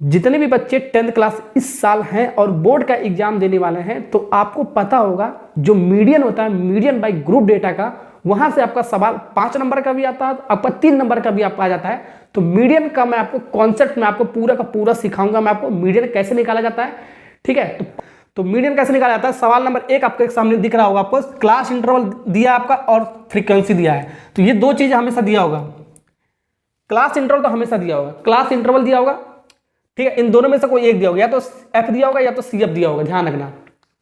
जितने भी बच्चे 10th क्लास इस साल हैं और बोर्ड का एग्जाम देने वाले हैं, तो आपको पता होगा जो मीडियन होता है, मीडियन बाय ग्रुप डेटा का, वहां से आपका सवाल 5 नंबर का भी आता है, आपका 3 नंबर का भी आपका आ जाता है। तो मीडियन का मैं आपको कॉन्सेप्ट में आपको पूरा का पूरा सिखाऊंगा, मैं आपको मीडियन कैसे निकाला जाता है। ठीक है, तो मीडियन कैसे निकाला जाता है। सवाल नंबर 1 आपके सामने दिख रहा होगा, आपको क्लास इंटरवल दिया आपका और फ्रीक्वेंसी दिया है। तो ये दो चीजें हमेशा दिया होगा, क्लास इंटरवल तो हमेशा दिया होगा, क्लास इंटरवल दिया होगा। ठीक है, इन दोनों में से कोई एक दिया होगा, या तो एफ दिया होगा या तो सी एफ दिया होगा, ध्यान रखना।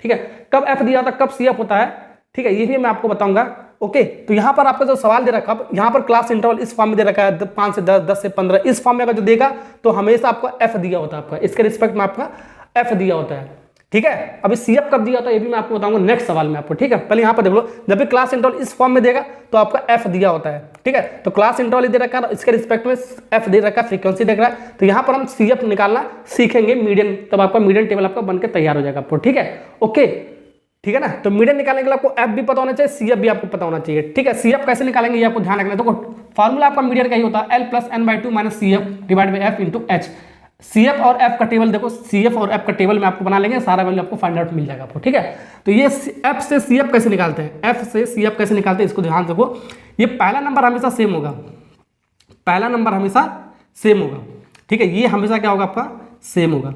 ठीक है, कब एफ दिया होता है कब सी एफ होता है, ठीक है, ये भी मैं आपको बताऊंगा। ओके, तो यहाँ पर आपका जो सवाल दे रखा है, यहाँ पर क्लास इंटरवल इस फॉर्म में दे रखा है 5 से 10, 10 से 15, इस फॉर्म में अगर जो देगा तो हमेशा आपको एफ दिया होता है, आपका इसके रिस्पेक्ट में आपका एफ दिया होता है। ठीक है, अभी सी एफ कब दिया होता है ये भी मैं आपको बताऊंगा नेक्स्ट सवाल में आपको। ठीक है, पहले यहाँ पर देख लो, जब भी क्लास इंटरवल इस फॉर्म में देगा तो आपका एफ दिया होता है। ठीक है, तो क्लास इंटरवल दे रखा है, इसके रिस्पेक्ट में एफ दे रखा है, फ्रीक्वेंसी देख रहा है। तो यहाँ पर हम सी एफ निकालना सीखेंगे मीडियन, तब आपका मीडियन टेबल आपका बनकर तैयार हो जाएगा आपको। ठीक है, ओके, ठीक है ना। तो मीडियन निकालने के लिए आपको एफ भी पता होना चाहिए, सी एफ भी आपको पता होना चाहिए। ठीक है, सी एफ कैसे निकालेंगे ये आपको ध्यान रखना है। तो फॉर्मूला आपका मीडियन का ही होता है L plus N by two minus C F divide by F into H. C F और एफ का टेबल देखो, सी एफ और एफ का टेबल में आपको बना लेंगे, सारा वैल्यू आपको फाइंड आउट मिल जाएगा आपको। ठीक है, तो ये एफ से सी एफ कैसे निकालते हैं, एफ से सी एफ कैसे निकालते हैं इसको ध्यान देखो। ये पहला नंबर हमेशा सेम होगा, पहला नंबर हमेशा सेम होगा। ठीक है, ये हमेशा क्या होगा आपका सेम होगा,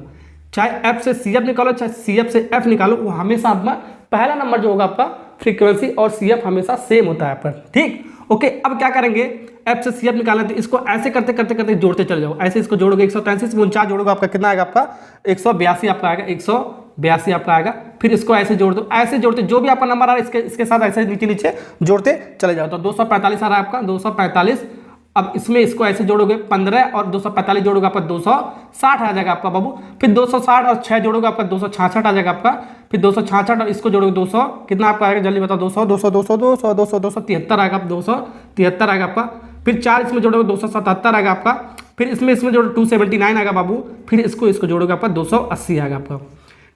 चाहे एफ से सी एफ निकालो चाहे सी एफ से एफ निकालो, वो हमेशा आपका पहला नंबर जो होगा आपका फ्रीक्वेंसी और सी एफ हमेशा सेम होता है पर। ठीक, ओके, अब क्या करेंगे, एफ से सी एफ निकालना, तो इसको ऐसे करते करते करते जोड़ते चले जाओ, ऐसे इसको जोड़ोगे 143 से 49 जोड़ोगे आपका कितना आएगा, आपका 182 आपका आएगा, 182 आपका आएगा। फिर इसको ऐसे जोड़ दो, ऐसे जोड़ते जो भी आपका नंबर आ रहा है इसके साथ ऐसे नीचे नीचे जोड़ते चले जाओ। तो 245 आ रहा है आपका 245। अब इसमें इसको ऐसे जोड़ोगे 15 और 245 जोड़ोगे आपका 260 आ जाएगा आपका बाबू। फिर 260 और 6 जोड़ोगे आपका 266 आ जाएगा आपका। फिर 266 और इसको जोड़ोगे 200, कितना आपका आएगा जल्दी बताओ, 200 200 200 200 200 273 आएगा, 273 आएगा आपका। फिर 4 इसमें जोड़ोगे 277 आएगा आपका। फिर इसमें जोड़ो 279 आएगा बाबू। फिर इसको जोड़ोगे आपका 280 आएगा आपका।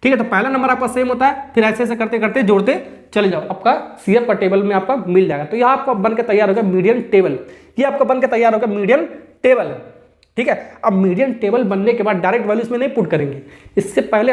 ठीक है, तो पहला नंबर आपका सेम होता है, फिर ऐसे ऐसे करते करते जोड़ते चले जाओ, आपका सी एफ का टेबल में आपका मिल जाएगा। तो यह आपका बन के तैयार होगा मीडियन टेबल, ये आपका बन के तैयार होगा मीडियन टेबल। ठीक है, अब मीडियन टेबल बनने के बाद डायरेक्ट वैल्यू इसमें नहीं पुट करेंगे, इसके पहले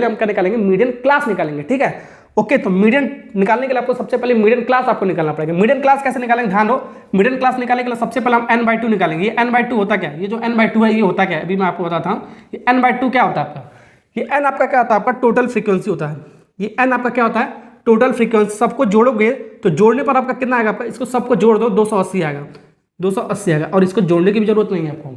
हम क्या निकालेंगे, मीडियन क्लास निकालेंगे। ठीक है, ओके, तो मीडियन निकालने के लिए आपको सबसे पहले मीडियन क्लास आपको निकालना पड़ेगा। मीडियन क्लास कैसे निकालेंगे ध्यान दो, मीडियन क्लास निकालने के लिए सबसे पहले हम n/2 निकालेंगे। ये n/2 होता क्या है, ये जो n/2 है ये होता क्या है, अभी मैं आपको बताता हूँ। ये n/2 क्या होता है आपका, ये n आपका क्या होता है, आपका टोटल फ्रीक्वेंसी होता है। ये n आपका क्या होता है, टोटल फ्रीक्वेंसी। सबको जोड़ोगे तो जोड़ने पर आपका कितना आएगा, आपका इसको सबको जोड़ दो 280 आएगा, 280 आएगा। और इसको जोड़ने की भी जरूरत नहीं है आपको,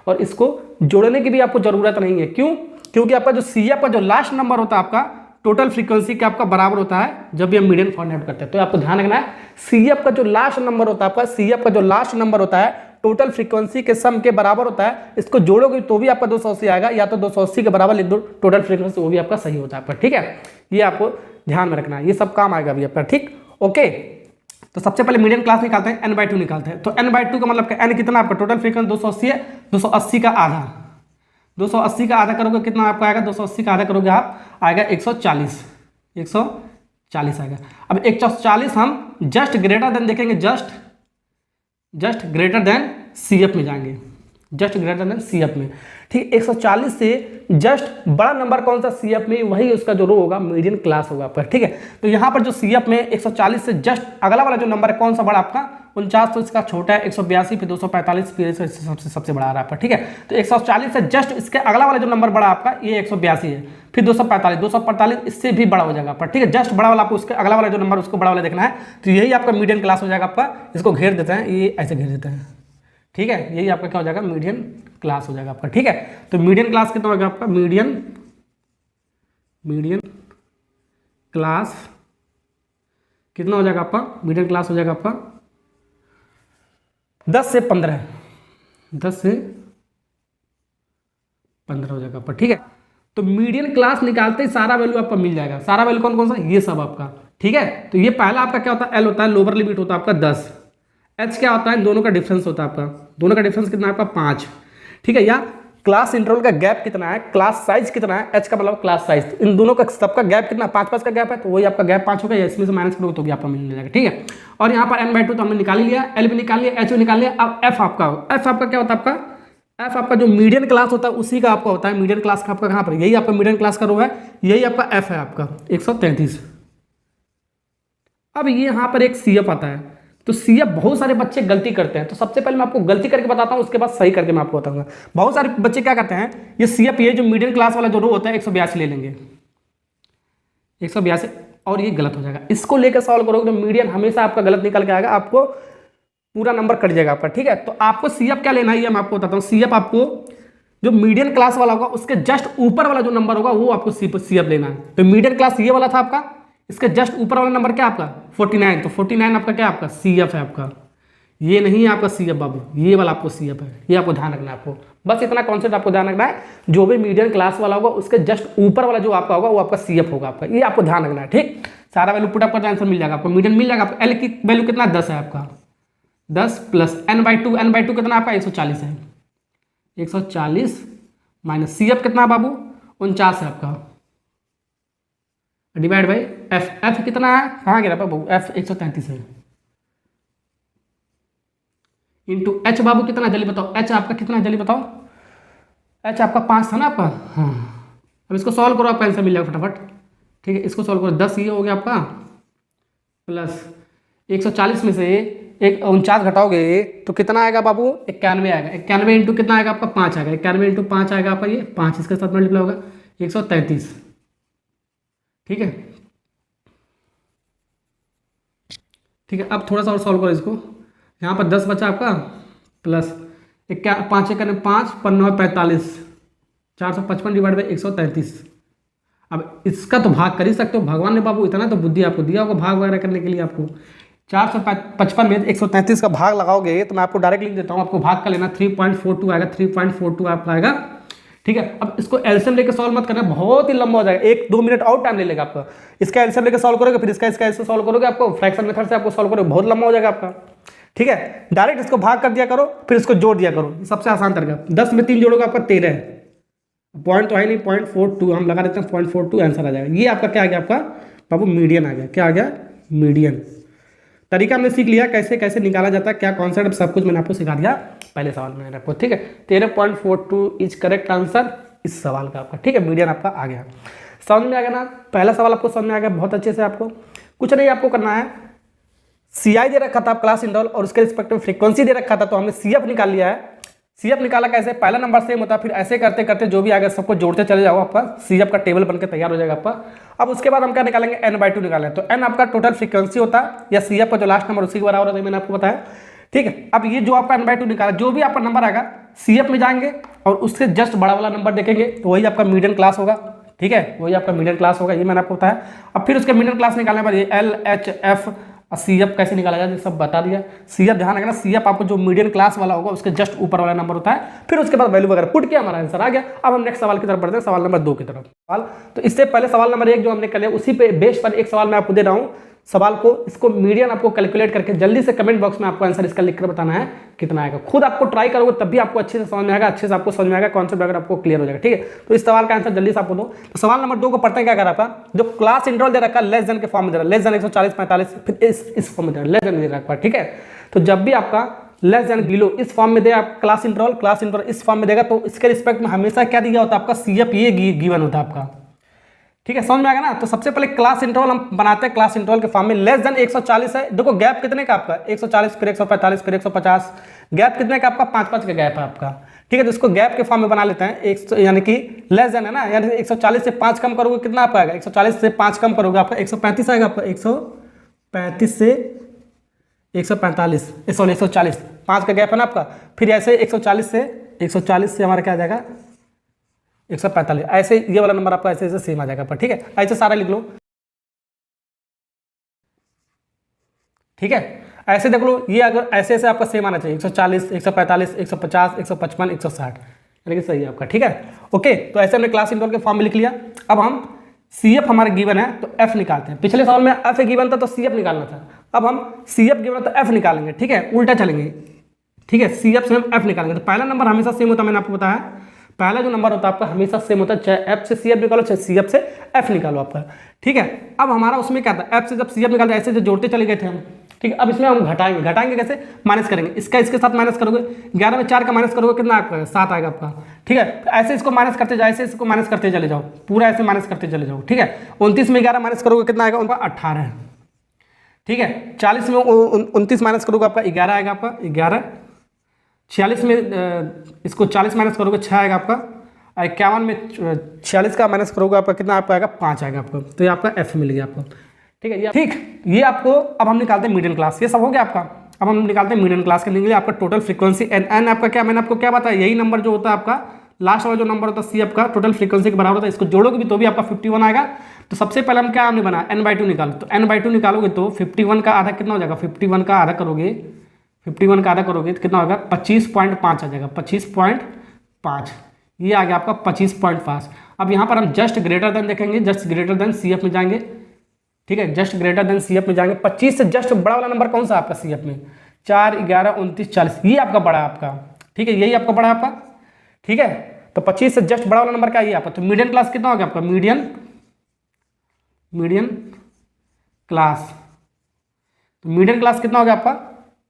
और इसको जोड़ने की भी आपको जरूरत नहीं है। क्यों, क्योंकि आपका जो सी एफ का जो लास्ट नंबर होता है आपका टोटल फ्रीक्वेंसी के आपका बराबर होता है जब भी हम मीडियन फाइंड आउट करते हैं। तो आपको ध्यान रखना है, सी एफ का जो लास्ट नंबर होता है आपका, सी एफ का जो लास्ट नंबर होता है टोटल फ्रीक्वेंसी के सम के बराबर होता है। इसको जोड़ोगे तो भी आपका 280 आएगा, या तो 280 के बराबर लिख दो टोटल फ्रीक्वेंसी, वो भी आपका सही होता है आपका। ठीक है, ये आपको ध्यान में रखना है, ये सब काम आएगा अभी आपका। ठीक, ओके, तो सबसे पहले मीडियन क्लास निकालते हैं, n/2 निकालते हैं। तो n/2 का मतलब n कितना, आपका टोटल फ्रीक्वेंसी 280 है, 280 का आधा, 280 का आधा करोगे कितना आपका आएगा, 280 का आधा करोगे आप आएगा 140 आएगा। अब 140 हम जस्ट ग्रेटर देन देखेंगे, just greater than C F में जाएंगे, just greater than C F में। ठीक, 140 से जस्ट बड़ा नंबर कौन सा सी एफ में, वही उसका जो रो होगा मीडियन क्लास होगा आपका। ठीक है, तो यहाँ पर जो सी एफ में 140 से जस्ट अगला वाला जो नंबर है कौन सा बड़ा आपका, 49, तो इसका छोटा है 182, फिर 245, फिर सबसे बड़ा आ रहा है आपका। ठीक है, तो 140 से जस्ट इसके अगला वाला जो नंबर बड़ा आपका ये 182 है, फिर 245 इससे भी बड़ा हो जाएगा आपका। ठीक है, जस्ट बड़ा वाला आपको उसके अगला वाला जो नंबर उसको बड़ा वाला देखना है। तो यही आपका मीडियन क्लास हो जाएगा आपका। इसको घेर देते हैं, ये ऐसे घेर देते हैं। ठीक है, यही आपका क्या हो जाएगा, मीडियन क्लास हो जाएगा आपका। ठीक है, तो मीडियन क्लास कितना होगा आपका, मीडियन क्लास कितना हो जाएगा आपका, मीडियन क्लास हो जाएगा आपका 10 से 15 हो जाएगा आपका। ठीक है, तो मीडियन क्लास निकालते ही सारा वैल्यू आपका मिल जाएगा। सारा वैल्यू कौन कौन सा, ये सब आपका। ठीक है, तो ये पहला आपका क्या होता है, एल होता है, लोअर लिमिट होता है आपका 10। एच क्या होता है, इन दोनों का डिफरेंस होता है आपका, दोनों का डिफरेंस कितना है आपका 5। ठीक है, या क्लास इंटरवल का गैप कितना है, क्लास साइज कितना है, एच का मतलब क्लास साइज। तो इन दोनों का सबका गैप कितना, 5 का गैप है, तो वही आपका गैप 5 होगा, या इसमें से माइनस करोगे तो भी आपका मिल जाएगा। ठीक है, और यहाँ पर n/2 तो हमने निकाल ही लिया, एल भी निकाल लिया, एच भी निकाल लिया। अब एफ आपका क्या होता है आपका, एफ आपका जो मीडियन क्लास होता है उसी का आपका होता है। मीडियन क्लास का आपका कहाँ पर, यही आपका मीडियन क्लास का रो है, यही आपका एफ है आपका 133। अब ये यहाँ पर एक सी एफ आता है, तो सी एफ बहुत सारे बच्चे गलती करते हैं। तो सबसे पहले मैं आपको गलती करके बताता हूँ, उसके बाद सही करके मैं आपको बताऊंगा। बहुत सारे बच्चे क्या करते हैं, ये सी एफ, ये जो मीडियन क्लास वाला जो रो होता है 182 ले लेंगे, 182, और ये गलत हो जाएगा। इसको लेकर सॉल्व करोगे तो मीडियन हमेशा आपका गलत निकल के आएगा, आपको पूरा नंबर कट जाएगा आपका। ठीक है, तो आपको सी एफ क्या लेना है, मैं आपको बताता हूँ। सी एफ आपको जो मीडियन क्लास वाला होगा उसके जस्ट ऊपर वाला जो नंबर होगा वो आपको सी एफ लेना है। तो मीडियन क्लास ये वाला था आपका, इसके जस्ट ऊपर वाला नंबर क्या आपका 49, तो 49 आपका क्या आपका सी एफ है आपका, ये नहीं है आपका सी एफ बाबू, ये वाला आपको सी एफ है। ये आपको ध्यान रखना है, आपको बस इतना कॉन्सेप्ट आपको ध्यान रखना है। जो भी मीडियम क्लास वाला होगा उसके जस्ट ऊपर वाला जो आपका होगा वो आपका सी एफ होगा आपका, ये आपको ध्यान रखना है। ठीक, सारा वैल्यू पुट अप करके आंसर मिल जाएगा आपको, मीडियम मिल जाएगा आपको। एल की वैल्यू कितना 10 है आपका, 10 प्लस n/2, n/2 कितना आपका 140 है, 140 माइनस सी एफ कितना बाबू 49 है आपका, डिवाइड बाई एफ, एफ कितना है, कहाँ गिरा बाबू, एफ 133 है, इंटू एच बाबू कितना जल्दी बताओ, एच आपका कितना जल्दी बताओ, एच आपका 5 था ना आपका। हाँ, अब इसको सॉल्व करो, आपका आंसर मिल जाएगा फटाफट। ठीक है, इसको सॉल्व करो, 10 ये हो गया आपका, प्लस 140 में से एक 49 घटाओगे तो कितना आएगा बाबू 91 आएगा, 91 इंटू कितना आएगा आपका 5 आएगा, 91 इंटू 5 आएगा आपका, ये 5 इसके साथ मल्टीप्लाई होगा 133। ठीक है, ठीक है, अब थोड़ा सा और सॉल्व करो इसको। यहाँ पर 10 बचा आपका, प्लस 5 1 5 5 45, 455 डिवाइड बाई 133। अब इसका तो भाग कर ही सकते हो, भगवान ने बाबू इतना तो बुद्धि आपको दिया होगा भाग वगैरह करने के लिए। आपको 455 में 133 का भाग लगाओगे तो मैं आपको डायरेक्ट लिख देता हूँ, आपको भाग का लेना 3.42 आएगा, 3.42 आपका आएगा। ठीक है, अब इसको एलसीएम लेके सॉल्व मत करना, बहुत ही लंबा हो जाएगा, 1-2 मिनट और टाइम ले लेगा आपका। इसका एलसीएम लेके सॉल्व करोगे, फिर इसका ऐसे सॉल्व करोगे, आपको फ्रैक्शन मेथड से आपको सॉल्व करोगे, बहुत लंबा हो जाएगा आपका। ठीक है, डायरेक्ट इसको भाग कर दिया करो, फिर इसको जोड़ दिया करो, सबसे आसान तरीका। 10 में 3 जोड़ोगे आपका 13, पॉइंट तो है नहीं, 0.42 हम लगा देते हैं, 0.42 आंसर आ जाएगा। ये आपका क्या आ गया आपका बाबू मीडियन आ गया, क्या आ गया मीडियन। तरीका हमने सीख लिया कैसे कैसे निकाला जाता है, क्या कॉन्सेप्ट, सब कुछ मैंने आपको सिखा दिया पहले सवाल में आपको। ठीक है, 13.42 इज करेक्ट आंसर इस सवाल का आपका। ठीक है, मीडियन आपका आ गया, समझ में आ गया ना, पहला सवाल आपको समझ में आ गया बहुत अच्छे से। आपको कुछ नहीं आपको करना है, CI दे रखा था क्लास इंटरवल और उसके रिस्पेक्ट में फ्रीक्वेंसी दे रखा था, तो हमने CF निकाल लिया है। CF निकाला कैसे, पहला नंबर सेम होता है, फिर ऐसे करते करते जो भी आगे सबको जोड़ते चले जाओ, आपका CF का टेबल बनकर तैयार हो जाएगा आपका। अब उसके बाद हम क्या निकालेंगे, n/2 निकालेंगे, तो n आपका टोटल फ्रीक्वेंसी होता है, या CF का जो लास्ट नंबर उसी के बराबर होता है, मैंने आपको बताया। ठीक है, अब ये जो आपका n/2 निकाला, जो भी आपका नंबर आएगा CF में जाएंगे और उससे जस्ट बड़ा वाला नंबर देखेंगे तो वही आपका मीडियन क्लास होगा। ठीक है, वही आपका मीडियन क्लास होगा, ये मैंने आपको बताया। अब फिर उसके मीडियन क्लास निकालने पर ये L H F CF कैसे निकाला जाए सब बता दिया। CF ध्यान रखना, CF आपको जो मीडियम क्लास वाला होगा उसके जस्ट ऊपर वाला नंबर होता है, फिर उसके बाद वैल्यू वगैरह पुट किया, हमारा आंसर आ गया। अब हम नेक्स्ट सवाल की तरफ बढ़ते हैं, सवाल नंबर 2 की तरफ। सवाल तो इससे पहले सवाल नंबर 1 जो हमने कर लिया उसी पे बेस पर एक सवाल मैं आपको दे रहा हूँ। सवाल को इसको मीडियन आपको कैलकुलेट करके जल्दी से कमेंट बॉक्स में आपको आंसर इसका लिखकर बताना है कितना आएगा। खुद आपको ट्राई करोगे तब भी आपको अच्छे से समझ में आएगा, अच्छे से आपको समझ में आएगा, कॉन्सेप्ट अगर आपको क्लियर हो जाएगा। ठीक है, तो इस सवाल का आंसर जल्दी से आपको दो। तो सवाल नंबर 2 को पढ़ते हैं, क्या कर आपका जो क्लास इंटरवल दे रखा है लेस देन के फॉर्म में दे रहा है, लेस देन 140 45, फिर इस फॉर्म में दे रहा है, लेस देन दे रखा है। ठीक है, तो जब भी आपका लेस देन बिलो इस फॉर्म में दे आप क्लास इंटरवल इस फॉर्म में देगा, तो इसके रिस्पेक्ट में हमेशा क्या दिया होता है आपका CF, ये गिवन होता है आपका। ठीक है, समझ में आ गया ना। तो सबसे पहले क्लास इंटरवल हम बनाते हैं, क्लास इंटरवल के फॉर्म में लेस देन 140 है। देखो गैप कितने का आपका 140, फिर 145, फिर 150, गैप कितने का आपका 5-5 का गैप है आपका। ठीक है, तो इसको गैप के फॉर्म में बना लेते हैं, यानी कि लेस देन है ना, यानी 140 से 5 कम करोगे कितना आपका आएगा, 140 से 5 कम करोगे आपका 135 आएगा आपका, 135 से 145 सॉरी 140, 5 का गैप है ना आपका। फिर ऐसे 140 से हमारा क्या आ जाएगा 145, ऐसे ये वाला नंबर आपका ऐसे सेम आ जाएगा। ठीक है, ऐसे सारा लिख लो। ठीक है, ऐसे देख लो, ये अगर ऐसे आपका सेम आना चाहिए, 140 145 150 155 160, यानी कि सही है आपका। ठीक है, ओके, तो ऐसे हमने क्लास इंटरवल के फॉर्म में लिख लिया। अब हम CF हमारे गिवन है तो F निकालते हैं। पिछले सवाल में F गिवन था तो CF निकालना था, अब हम CF गिवन है तो F निकालेंगे। ठीक है, उल्टा चलेंगे। ठीक है, CF से हम F निकालेंगे, तो पहला नंबर हमेशा सेम होता है, मैंने आपको बताया पहला जो नंबर होता है आपका हमेशा सेम होता है, चाहे F से CF निकालो चाहे CF से F निकालो आपका। ठीक है, अब हमारा उसमें क्या था, F से जब CF निकालते ऐसे जो जोड़ते चले गए थे हम, ठीक है। अब इसमें हम घटाएंगे कैसे, माइनस करेंगे, इसका इसके साथ माइनस करोगे, 11 में 4 का माइनस करोगे कितना आपका 7 आएगा आपका, ठीक है। ऐसे इसको माइनस करते जाओ, ऐसे इसको माइनस करते चले जाओ, पूरा ऐसे माइनस करते चले जाओ, ठीक है। 29 में 11 माइनस करोगे कितना आएगा उनका 18, ठीक है। 40 में 29 माइनस करोगे आपका 11 आएगा आपका 11, 46 में इसको 40 माइनस करोगे 6 आएगा आपका, 51 में 46 का माइनस करोगे आपका कितना आपका आएगा 5 आएगा आपको, तो ये आपका एफ मिल गया आपको, ठीक है। ठीक, ये आपको अब हम निकालते हैं मीडियन क्लास, ये सब हो गया आपका। अब हम निकालते हैं मीडियन क्लास के लिए आपका टोटल फ्रीक्वेंसी एन आपका क्या, मैंने आपको क्या बताया, यही नंबर जो होता है आपका लास्ट वाला जो नंबर होता है सी आपका टोटल फ्रीक्वेंसी के बराबर होता है, इसको जोड़ोगे भी तो भी आपका 51 आएगा। तो सबसे पहले हम क्या हमने बना n/2 निकालो, तो n/2 निकालोगे तो 51 का आधा कितना हो जाएगा, 51 का आधा करोगे, 51 का आधा करोगे तो कितना होगा 25.5 आ जाएगा, 25.5, ये आ गया आपका 25.5। अब यहाँ पर हम जस्ट ग्रेटर देन देखेंगे, just greater than C F में जाएंगे, ठीक है, just greater than C F में जाएंगे। 25 से जस्ट बड़ा वाला नंबर कौन सा आपका सी एफ में, 4, 11, 29, 40, ये आपका बड़ा है आपका, ठीक है, यही आपका बड़ा है आपका, ठीक है। तो 25 से जस्ट बड़ा वाला नंबर क्या है आपका, तो मीडियन क्लास कितना हो गया आपका, मीडियन क्लास, तो मीडियन क्लास कितना हो गया आपका,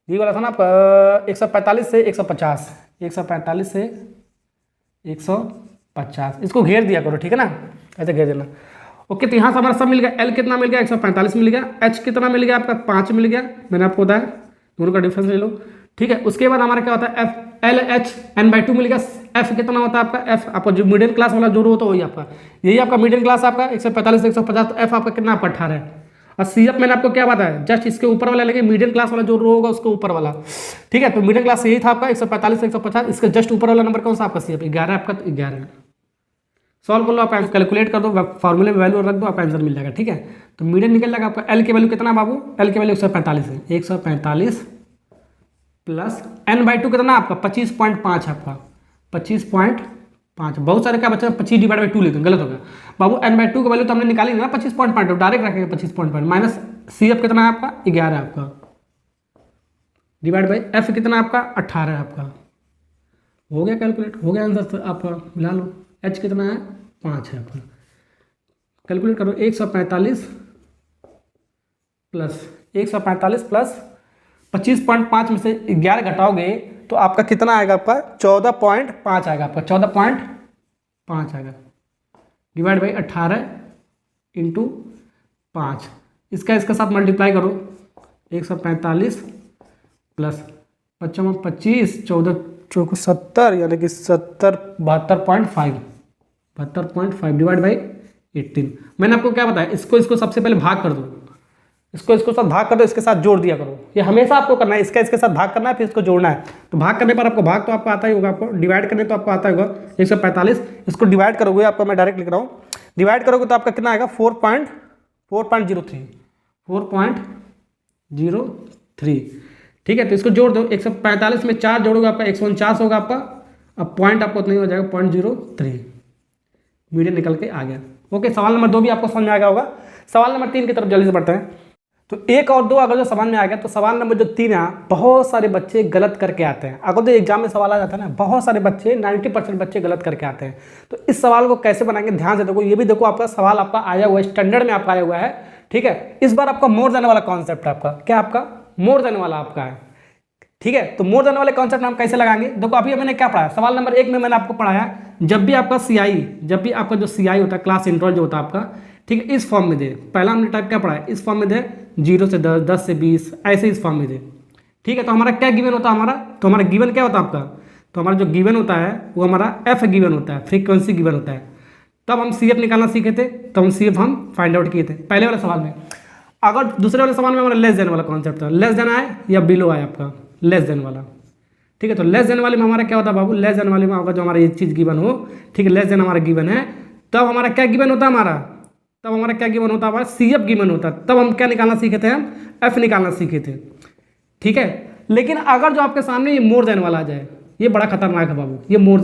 ये वाला था ना आपका 145 से 150, 145 से 150, इसको घेर दिया करो, ठीक है ना, ऐसे घेर देना। ओके, तो यहाँ से हमारा सब मिल गया, एल कितना मिल गया 145 मिल गया, एच कितना मिल गया आपका 5 मिल गया, मैंने आपको बताया, दोनों का डिफरेंस ले लो, ठीक है। उसके बाद हमारा क्या होता है एफ, एल एच n/2 मिल गया, एफ कितना होता है आपका, एफ आपका जो मिडिल क्लास वाला जो रो होता है वही आपका, यही आपका मिडिल क्लास आपका 145 से 150, तो एफ आपका कितना आपका 18 है। और सी एफ मैंने आपको क्या बताया, जस्ट इसके ऊपर वाला लेंगे, मीडियम क्लास वाला जो रो होगा उसके ऊपर वाला, ठीक है। तो मिडिल क्लास यही था आपका 145 से 150, इसका जस्ट ऊपर वाला नंबर कौन सा आपका सी एफ 11 आपका, तो 11 सॉल्व कर लो, आप कैलकुलेट कर दो, फॉर्मूले में वैल्यू रख दो, आपका आंसर मिल जाएगा, ठीक है। तो मीडियम निकल जाएगा आपका, एल की वैल्यू कितना बाबू, एल की वैल्यू 145 है, 145 प्लस n/2 कितना आपका 25.5 है आपका, 25.5, बहुत सारे क्या बच्चा 25/2 लेते हैं, गलत हो गया बाबू, n/2 की वैल्यू तो हमने निकाली ना 25.5, डायरेक्ट रखेंगे 25.5, माइनस सी एफ कितना है आपका 11 है आपका, डिवाइड बाई एफ कितना आपका 18 है आपका, हो गया कैलकुलेट, हो गया आंसर आपका, मिला लो। एच कितना है 5 है आपका, कैलकुलेट करो, 145 प्लस 25.5 में से 11 घटाओगे तो आपका कितना आएगा आपका 14.5 आएगा आपका, 14.5 आएगा, डिवाइड बाई 18 इंटू 5, इसका इसके साथ मल्टीप्लाई करो, 145 प्लस 25, 14 चौको 70, यानी कि 72.5 डिवाइड बाई 18। मैंने आपको क्या बताया, इसको सबसे पहले भाग कर दो, इसको साथ भाग कर दो, इसके साथ जोड़ दिया करो, ये हमेशा आपको करना है, इसके साथ भाग करना है, फिर इसको जोड़ना है। तो भाग करने पर आपको भाग तो आपको आता ही होगा, आपको डिवाइड करने तो आपको आता होगा 145, इसको डिवाइड करोगे, आपको मैं डायरेक्ट लिख रहा हूँ, डिवाइड करोगे तो आपका कितना आएगा 4.03, ठीक है। तो इसको जोड़ दो, 145 में 4 जोड़ोगे आपका 149 होगा आपका, अब पॉइंट आपको नहीं हो जाएगा 0.03, मीडियन निकल के आ गया। ओके, सवाल नंबर 2 भी आपको समझ में आ गया होगा। सवाल नंबर 3 की तरफ जल्दी से बढ़ते हैं। तो 1 और 2 अगर जो समझ में आ गया, तो सवाल नंबर जो 3 है, बहुत सारे बच्चे गलत करके आते हैं। अगर तो एग्जाम में सवाल आ जाता है ना, बहुत सारे बच्चे 90% बच्चे गलत करके आते हैं। तो इस सवाल को कैसे बनाएंगे ध्यान से देखो, ये भी देखो आपका सवाल आपका आया हुआ है, स्टैंडर्ड में आपका आया हुआ है, ठीक है। इस बार आपका मोर देन वाला कॉन्सेप्ट है आपका, क्या आपका मोर देन वाला आपका है, ठीक है। तो मोर देन वाले कॉन्सेप्ट हम कैसे लगाएंगे, देखो अभी मैंने क्या पढ़ाया, सवाल नंबर 1 में मैंने आपको पढ़ाया, जब भी आपका CI होता है, क्लास इंटरवल जो होता है आपका, ठीक है, इस फॉर्म में दे, पहला हमने टाइप क्या पढ़ा है, इस फॉर्म में दे 0 से 10, 10 से 20, ऐसे इस फॉर्म में दे, ठीक है। तो हमारा क्या गिवन होता है, तो हमारा गिवन क्या होता है आपका, तो हमारा जो गिवन होता है वो हमारा एफ गिवन होता है, फ्रीक्वेंसी गिवन होता है। तब हम CF निकालना सीखे थे, तब हम CF हम फाइंड आउट किए थे पहले वाले सवाल में। अगर दूसरे वाले सवाल में हमारा लेस देन वाला कॉन्सेप्ट था, लेस देन आए या बिलो आए आपका, लेस देन वाला, ठीक है। तो लेस देन वाले में हमारा क्या होता है बाबू, लेस देन वाले में अगर जो हमारा ये चीज़ गिवन हो, ठीक है, लेस देन हमारा गिवन है, तब हमारा क्या गिवन होता है, हमारा क्या गिवन होता है, हमारा CF गिवन होता है। तब हम क्या निकालना सीखे थे, हम F निकालना सीखे थे, ठीक है। लेकिन अगर जो आपके सामने ये मोर देन वाला आ जाए, ये बड़ा खतरनाक है बाबू, ये मोर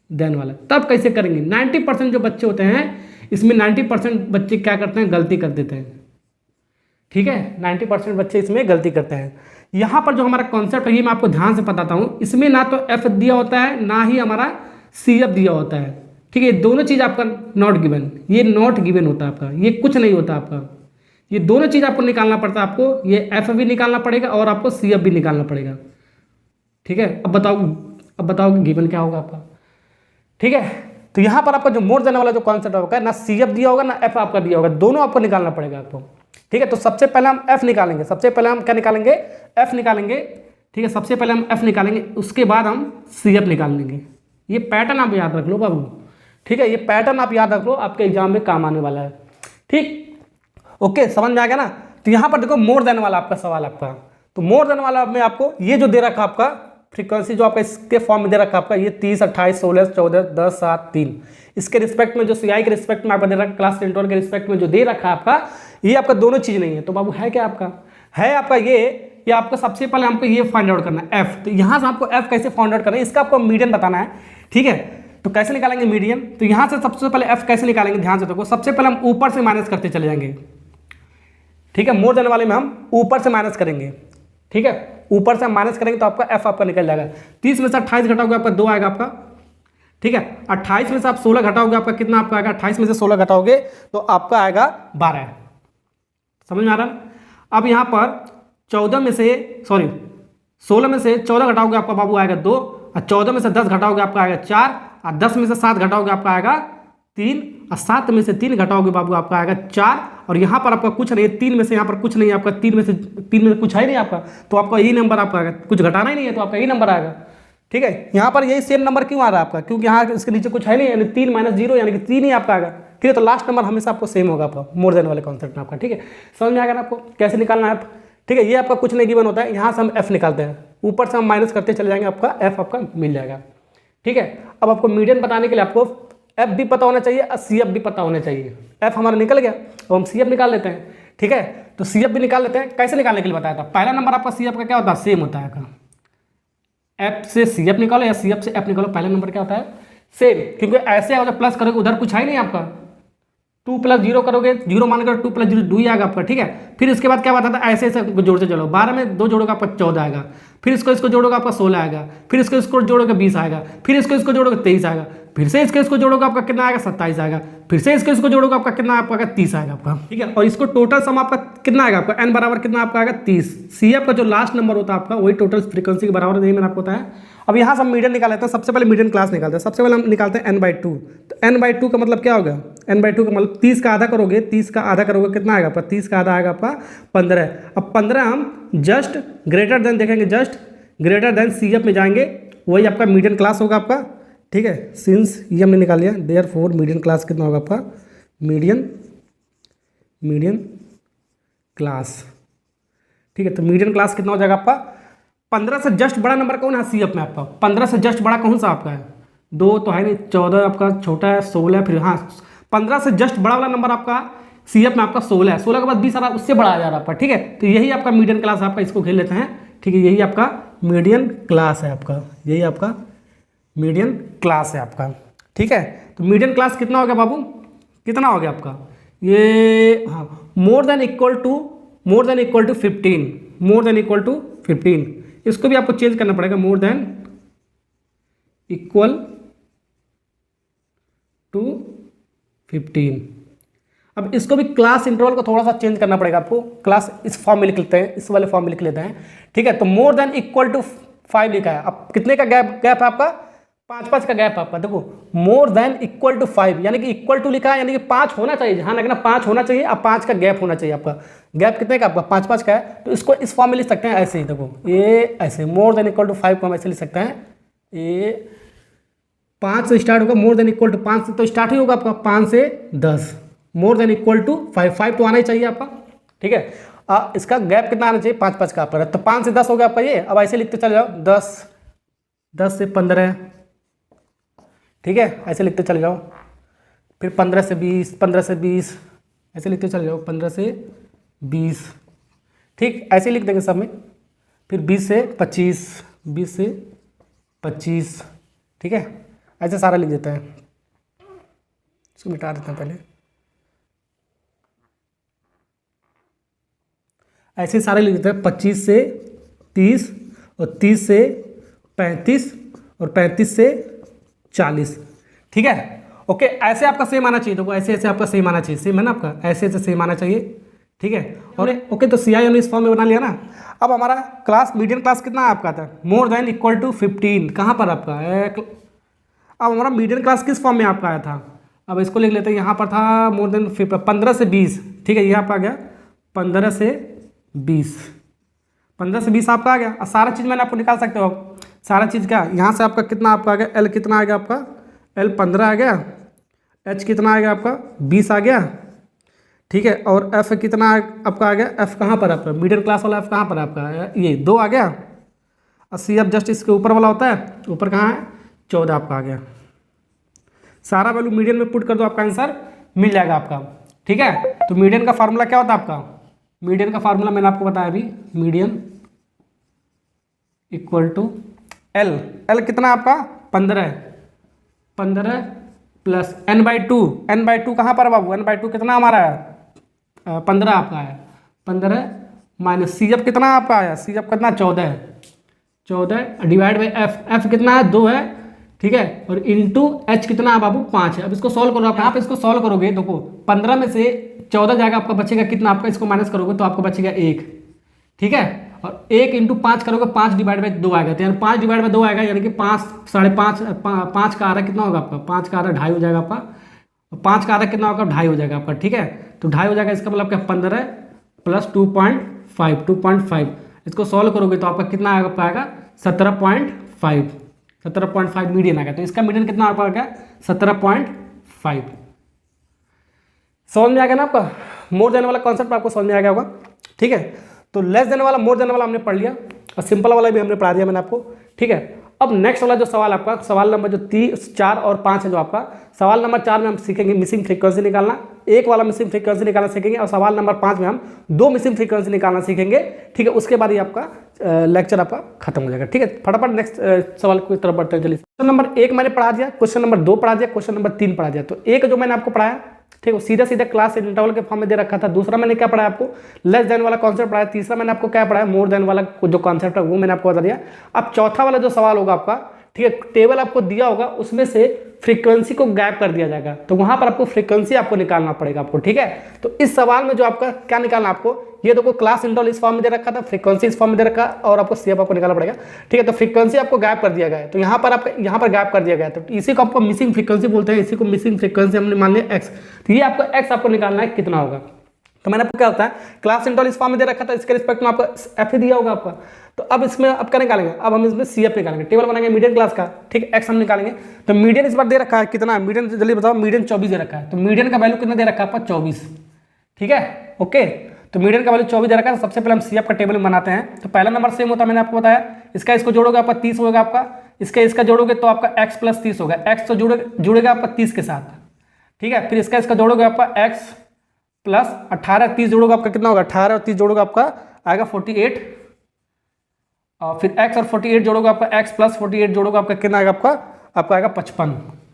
देन वाला, तब कैसे करेंगे। 90% जो बच्चे होते हैं इसमें 90% बच्चे क्या करते हैं, गलती कर देते हैं, ठीक है। 90% बच्चे इसमें गलती करते हैं। यहाँ पर जो हमारा कॉन्सेप्ट है ये मैं आपको ध्यान से बताता हूँ, इसमें ना तो F दिया होता है, ना ही हमारा CF दिया होता है, ठीक है। ये दोनों चीज़ आपका नॉट गिवन, ये नॉट गिवन होता है आपका, ये कुछ नहीं होता आपका, ये दोनों चीज़ आपको निकालना पड़ता है। आपको ये एफ भी निकालना पड़ेगा और आपको सी एफ भी निकालना पड़ेगा। ठीक है, अब बताओ कि गिवन क्या होगा आपका। ठीक है, तो यहाँ पर आपका जो मोर देन वाला जो कॉन्सेप्ट होगा, ना सी एफ दिया होगा ना एफ आपका दिया होगा, दोनों आपको निकालना पड़ेगा आपको। ठीक है, तो सबसे पहले हम एफ निकालेंगे। सबसे पहले हम क्या निकालेंगे? एफ निकालेंगे। ठीक है, सबसे पहले हम एफ निकालेंगे, उसके बाद हम सी एफ निकाल लेंगे। ये पैटर्न आप याद रख लो बाबू। ठीक है, ये पैटर्न आप याद रख लो, आपके एग्जाम में काम आने वाला है। ठीक, ओके, समझ में आ गया ना। तो यहाँ पर देखो मोर देन वाला आपका सवाल आपका, तो मोर देन वाला में आपको ये जो दे रखा आपका फ्रीक्वेंसी जो आपका इसके फॉर्म में दे रखा आपका, ये 30, 28, 16, 14, 10, 7, 3 इसके रिस्पेक्ट में जो सीआई के रिस्पेक्ट में आपका दे रखा, क्लास 10 12 के रिस्पेक्ट में जो दे रखा आपका, ये आपका दोनों चीज़ नहीं है। तो बाबू है क्या आपका? है आपका ये आपका सबसे पहले हमको ये फाइंड आउट करना है एफ। तो यहाँ से आपको एफ कैसे फाइंड आउट करना है, इसका आपको मीडियन बताना है। ठीक है, तो कैसे निकालेंगे मीडियन? तो यहाँ से सबसे पहले एफ कैसे निकालेंगे, ध्यान से देखो। सबसे पहले हम ऊपर से माइनस करते चले जाएंगे। ठीक है, मोर देन वाले में हम ऊपर से माइनस करेंगे। ठीक है, ऊपर से हम माइनस करेंगे तो आपका एफ आपका निकल जाएगा। 30 में से 28 घटाओगे आपका 2 आएगा आपका। ठीक है, 28 में से आप 16 घटाओगे आपका कितना आपका आएगा? 28 में से 16 घटाओगे तो आपका आएगा 12। समझ में आ रहा है? अब यहाँ पर 16 में से 14 घटाओगे आपका बाबू आएगा 2, और 14 में से 10 घटाओगे आपका आएगा 4, और 10 में से 7 घटाओगे आपका आएगा 3, और 7 में से 3 घटाओगे बाबू आपका आएगा 4, और यहाँ पर आपका कुछ नहीं है, 3 में से यहाँ पर कुछ नहीं है आपका, 3 में से कुछ है नहीं आपका, तो आपका यही नंबर आपका आएगा। कुछ घटाना ही नहीं है तो आपका यही नंबर आएगा। ठीक है, यहाँ पर यही सेम नंबर क्यों आ रहा है आपका? क्योंकि यहाँ इसके नीचे कुछ है नहीं, यानी 3 - 0 यानी कि 3 ही आपका आएगा। ठीक है, तो लास्ट नंबर हमेशा आपको सेम होगा आपका मोर देन वाले कॉन्सेप्ट में आपका। ठीक है, समझ में आएगा ना आपको कैसे निकालना है? ठीक है, ये आपका कुछ नहीं गिवन होता है, यहाँ से हम एफ निकालते हैं, ऊपर से हम माइनस करते चले जाएंगे, आपका एफ आपका मिल जाएगा। ठीक है, अब आपको मीडियन बताने के लिए आपको एफ भी पता होना चाहिए और सी एफ भी पता होना चाहिए। एफ हमारा निकल गया, तो हम सी एफ निकाल लेते हैं। ठीक है, तो सी एफ भी निकाल लेते हैं। कैसे निकालने के लिए बताया था? पहला नंबर आपका सी एफ का क्या होता है? सेम होता है आपका। एफ से सी एफ निकालो या सी एफ से एफ निकालो, पहला नंबर क्या होता है? सेम। क्योंकि ऐसे अगर प्लस करोगे उधर कुछ है नहीं आपका, 2 + 0 करोगे, 0 मान कर 2 + 0 2 ही आएगा आपका। ठीक है, फिर इसके बाद क्या बात आता है? ऐसे ऐसे जोड़ते चलो। 12 में 2 जोड़ोगे आपका 14 आएगा, फिर इसको जोड़ोगे आपका 16 आएगा, फिर इसको जोड़ोगे 20 आएगा, फिर इसको जोड़ोगे 23 आएगा, फिर से इसको जोड़ोगे आपका कितना आएगा? 27 आएगा, फिर से इसको जोड़ोगे आपका कितना आपका 30 आएगा आपका। ठीक है, और इसको टोटल सम आपका कितना आएगा? आपका n बराबर कितना आपका आएगा? 30। सी एफ का जो लास्ट नंबर होता है आपका वही टोटल फ्रीक्वेंसी के बराबर नहीं, मैंने आपको बताया। अब यहाँ से हम मीडियन निकाल लेते हैं। सबसे पहले मीडियन क्लास निकालते हैं। सबसे पहले हम निकालते हैं n/2। तो n/2 का मतलब क्या होगा? n/2 का मतलब 30 का आधा करोगे, 30 का आधा करोगे कितना आएगा आपका? 30 का आधा आएगा आपका 15। अब 15 हम जस्ट ग्रेटर देन देखेंगे, just greater than C F में जाएंगे, वही आपका मीडियन क्लास होगा आपका। ठीक है, सिंस ये हमने निकाल लिया, देयरफॉर मीडियन क्लास कितना होगा आपका? Median class. ठीक है, तो मीडियन क्लास कितना हो जाएगा आपका? 15 से जस्ट बड़ा नंबर कौन है सी एफ में आपका? 15 से जस्ट बड़ा कौन सा आपका है? 2 तो है नहीं, 14 आपका छोटा है, 16 फिर हाँ 15 से जस्ट बड़ा वाला नंबर आपका सी एफ में आपका 16 है। 16 के बाद 20 आ रहा, उससे बड़ा आ जा रहा है आपका। ठीक है, तो यही आपका मीडियन क्लास आपका, इसको खेल लेते हैं। ठीक है, यही आपका मीडियन क्लास है आपका, यही आपका मीडियन क्लास है आपका। ठीक है, तो मीडियन क्लास कितना हो गया बाबू? कितना हो गया आपका? ये हाँ, more than equal to 15, more than equal to 15। इसको भी आपको चेंज करना पड़ेगा, मोर देन इक्वल टू 15। अब इसको भी क्लास इंटरवल को थोड़ा सा चेंज करना पड़ेगा आपको। क्लास इस फॉर्म में लिख लेते हैं, इस वाले फॉर्म में लिख लेते हैं। ठीक है, तो मोर देन इक्वल टू 5 लिखा है। अब कितने का गैप है आपका? 5 का गैप आपका। देखो मोर देन इक्वल टू 5 यानी कि इक्वल टू लिखा है, यानी कि 5 होना चाहिए, जहाँ लगना 5 होना चाहिए। अब 5 का गैप होना चाहिए आपका। गैप कितने का आपका? 5 का है, तो इसको इस फॉर्म में लिख सकते हैं ऐसे ही। देखो ये ऐसे मोर देन इक्वल टू 5 को हम ऐसे लिख सकते हैं। ये 5 से स्टार्ट होगा, मोर देन इक्वल टू 5 से तो स्टार्ट ही होगा आपका, 5 से 10, मोर देन इक्वल टू 5 तो आना ही चाहिए आपका। ठीक है, इसका गैप कितना आना चाहिए? 5 का आपका। तो 5 से 10 हो गया आपका ये। अब ऐसे लिखते चले जाओ, 10 से 15। ठीक है, ऐसे लिखते चले जाओ। फिर 15 से 20, 15 से 20 ऐसे लिखते चले जाओ, 15 से 20। ठीक, ऐसे लिख देंगे सब में। फिर 20 से 25, 20 से 25। ठीक है, ऐसे सारा लिख देते हैं। इसको मिटा देते हैं पहले। ऐसे सारे लिख देते हैं, 25 से 30 और 30 से 35 और 35 से 40। ठीक है, ओके, ऐसे आपका सेम आना चाहिए। देखो ऐसे ऐसे आपका सेम आना चाहिए, सेम है ना आपका, ऐसे ऐसे सेम आना चाहिए। ठीक है। और ओके, तो सी आई हमने इस फॉर्म में बना लिया ना। अब हमारा क्लास मीडियन क्लास कितना आपका था, मोर देन इक्वल टू 15, कहाँ पर आपका है। अब हमारा मीडियन क्लास किस फॉर्म में आपका आया था, अब इसको लिख लेते हैं। यहाँ पर था मोर देन 15 से 20, ठीक है, ये आपका आ गया 15 से 20, 15 से 20 आपका आ गया। और सारा चीज़ मैंने आपको निकाल सकते हो, सारा चीज़ क्या, यहाँ से आपका कितना आपका आ गया, एल कितना आ गया आपका, एल 15 आ गया, एच कितना आ गया आपका 20 आ गया, ठीक है। और एफ कितना आपका आ गया, एफ कहाँ पर आपका मिडिल क्लास वाला एफ कहाँ पर आपका है, ये 2 आ गया। और सी एफ जस्ट इसके ऊपर वाला होता है, ऊपर कहाँ है 14 आपका आ गया। सारा वैल्यू मीडियन में पुट कर दो, आपका आंसर मिल जाएगा आपका, ठीक है। तो मीडियन का फार्मूला क्या होता है आपका, मीडियन का फार्मूला मैंने आपको बताया अभी, median equal to L, L कितना आपका 15 प्लस n/2, n/2 कहाँ पर बाबू, n/2 कितना हमारा है 15 आपका है, 15 माइनस सी एफ कितना आपका आया, सी एफ कितना 14 डिवाइड बाई एफ, एफ कितना है 2 है, ठीक है। और इंटू एच कितना है बाबू 5 है। अब इसको सॉल्व करो, आप इसको सॉल्व करोगे, देखो 15 में से 14 जाएगा, आपका बचेगा कितना, आपका इसको माइनस करोगे तो आपको बचेगा 1, ठीक है। और 1 इंटू 5 करोगे, 5 डिवाइड बाई 2 आएगा, तो यानी 5 डिवाइड बाई 2 आएगा, यानी कि 5 5.5 का आधा कितना होगा आपका, 5 का आधा 2.5 हो जाएगा आपका, 5 का आधा कितना होगा 2.5 हो जाएगा आपका, ठीक है। तो 2.5 हो जाएगा, इसका मतलब क्या 15 प्लस 2.5, इसको सॉल्व करोगे तो आपका कितना आएगा 17.5 मीडियन आएगा। तो इसका मीडियन कितना आपका गया 17.5। समझ में आ गया ना आपका, मोर देन वाला कॉन्सेप्ट आपको समझ में आ गया होगा, ठीक है। तो लेस देन वाला मोर देन वाला हमने पढ़ लिया, और सिंपल वाला भी हमने पढ़ा दिया मैंने आपको, ठीक है। अब नेक्स्ट वाला जो सवाल आपका, सवाल नंबर जो 3, 4 और 5 है जो आपका, सवाल नंबर 4 में हम सीखेंगे मिसिंग फ्रीक्वेंसी निकालना, एक वाला मिसिंग फ्रीक्वेंसी निकालना सीखेंगे, और सवाल नंबर 5 में हम 2 मिसिंग फ्रीक्वेंसी निकालना सीखेंगे, ठीक है। उसके बाद ही आपका लेक्चर आपका खत्म हो जाएगा, ठीक है। फटाफट नेक्स्ट सवाल की तरफ बढ़ते हैं, चलिए। क्वेश्चन नंबर 1 मैंने पढ़ा दिया, क्वेश्चन नंबर 2 पढ़ा दिया, क्वेश्चन नंबर 3 पढ़ा दिया। तो एक जो मैंने आपको पढ़ाया, ठीक है, सीधा सीधा क्लास इंटरवल के फॉर्म में दे रखा था। दूसरा मैंने क्या पढ़ाया आपको, लेस देन वाला कॉन्सेप्ट पढ़ाया। तीसरा मैंने आपको क्या पढ़ाया, मोर देन वाला जो कॉन्सेप्ट है वो मैंने आपको बता दिया। अब चौथा वाला जो सवाल होगा आपका, ठीक है, टेबल आपको दिया होगा, उसमें से फ्रीक्वेंसी को गैप कर दिया जाएगा, तो वहां पर आपको फ्रीक्वेंसी आपको निकालना पड़ेगा आपको, ठीक है। तो इस सवाल में जो आपका क्या निकालना आपको, ये देखो क्लास इंटरवल इस फॉर्म में दे रखा था, फ्रीक्वेंसी इस फॉर्म में दे रखा, और आपको सीएफ आपको निकालना पड़ेगा, ठीक है। तो फ्रीक्वेंसी आपको गैप कर दिया गया है, तो यहाँ पर आपका यहाँ पर गैप कर दिया गया है, तो इसी को आपको मिसिंग फ्रीक्वेंसी बोलते हैं, इसी को मिसिंग फ्रीक्वेंसी हमने मान लिया एक्स। तो ये आपको एक्स आपको निकालना है कितना होगा। तो मैंने आपको क्या होता है, क्लास इंटरवल इस फॉर्म में दे रखा था, इसके रिस्पेक्ट में आपको एफ ही दिया होगा आपका। तो अब इसमें अब क्या निकालेंगे, अब हम इसमें सी एफ निकालेंगे, टेबल बनाएंगे मीडियन क्लास का, ठीक, एक्स हम निकालेंगे। तो मीडियन इस बार दे रखा है कितना, मीडियन जल्दी बताओ, मीडियन 24 दे रखा है। तो मीडियन का वैल्यू कितना दे रखा है आपका 24, ठीक है, ओके। तो मीडियन का वैल्यू 24 दे रखा है। सबसे पहले हम सी एफ का टेबल बनाते हैं। तो पहला नंबर सेम होता है, मैंने आपको बताया, इसका इसको जोड़ोगे आपका 30 होगा आपका, इसका जोड़ोगे तो आपका x प्लस 30 होगा, x तो जुड़ेगा आपका 30 के साथ, ठीक है। फिर इसका जोड़ोगे आपका x प्लस 18, 30 जोड़ोगे आपका कितना होगा, 18 और 30 जोड़ोगे आपका आएगा 48, और फिर x और 48 जोड़ोगे आपका x प्लस 48 जोड़ोगे आपका कितना आएगा आपका आएगा 55,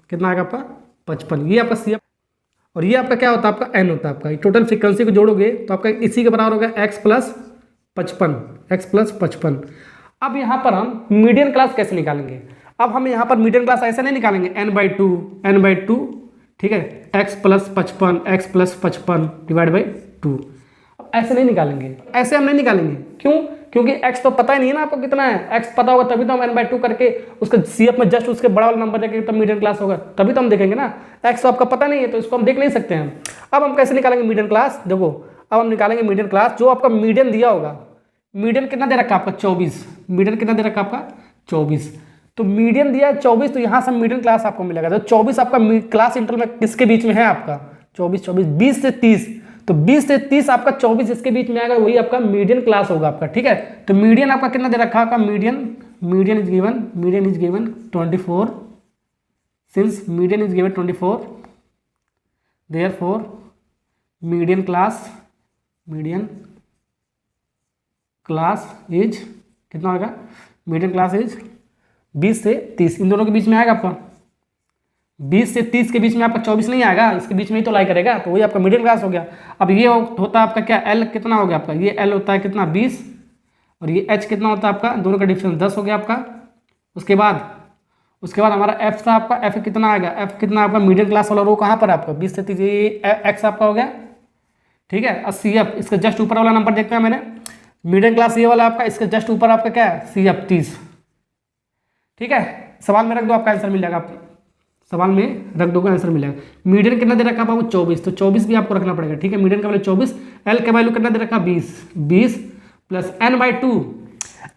कितना आएगा आपका 55। ये आपका सी एफ, और ये आपका क्या होता है आपका n होता है आपका। टोटल फ्रीक्वेंसी को जोड़ोगे तो आपका इसी के बराबर होगा x प्लस 55। अब यहाँ पर हम मीडियन क्लास कैसे निकालेंगे, अब हम यहाँ पर मीडियन क्लास ऐसे नहीं निकालेंगे n/2, ठीक है, x प्लस 55 डिवाइड बाई 2, अब ऐसे नहीं निकालेंगे, ऐसे हम नहीं निकालेंगे। क्यों, क्योंकि x तो पता ही नहीं है ना आपको कितना है, x पता होगा तभी तो हम n/2 करके उसका CF में जस्ट उसके बड़ा वाला नंबर देखेंगे तब मीडियन क्लास होगा, तभी तो हम देखेंगे ना। x तो आपका पता नहीं है तो इसको हम देख नहीं सकते हैं। अब हम कैसे निकालेंगे मीडियन क्लास, देखो अब हम निकालेंगे मीडियन क्लास, जो आपका मीडियन दिया होगा, मीडियन कितना दे रखा आपका 24, मीडियन कितना दे रखा आपका 24। तो मीडियन दिया है 24, तो यहाँ से मीडियन क्लास आपको मिलेगा। तो 24 आपका क्लास इंटरवल में किसके बीच में है आपका 24, 20 से 30, तो 20 से 30 आपका 24 इसके बीच में आएगा, वही आपका मीडियन क्लास होगा आपका, ठीक है। तो मीडियन आपका कितना दे रखा आपका, median is given 24, since median is given 24, therefore median class is कितना होगा, मीडियन क्लास इज 20 से 30, इन दोनों के बीच में आएगा आपका, 20 से 30 के बीच में आपका 24 नहीं आएगा, इसके बीच में ही तो लाई करेगा, तो वही आपका मिडिल क्लास हो गया। अब ये होता है आपका क्या, एल कितना हो गया आपका, ये एल होता है कितना 20, और ये एच कितना होता है आपका, दोनों का डिफरेंस 10 हो गया आपका। उसके बाद हमारा एफ था आपका, एफ कितना आएगा, एफ कितना आपका मिडिल क्लास वाला रो कहाँ पर आपका 20 से 30, ये एक्स आपका हो गया, ठीक है। और CF इसके जस्ट ऊपर वाला नंबर देखते हैं मैंने, मीडियम क्लास ये वाला आपका, इसके जस्ट ऊपर आपका क्या है CF 30। ठीक है, सवाल में रख दो, आपका आंसर मिल जाएगा। आप सवाल में रख दोगे आंसर मिल जाएगा। मीडियन कितना दे रखा है बाबू 24, तो 24 भी आपको रखना पड़ेगा। ठीक है, मीडियन का वैल्यू 24, एल का वैल्यू कितना दे रखा 20 प्लस n/2।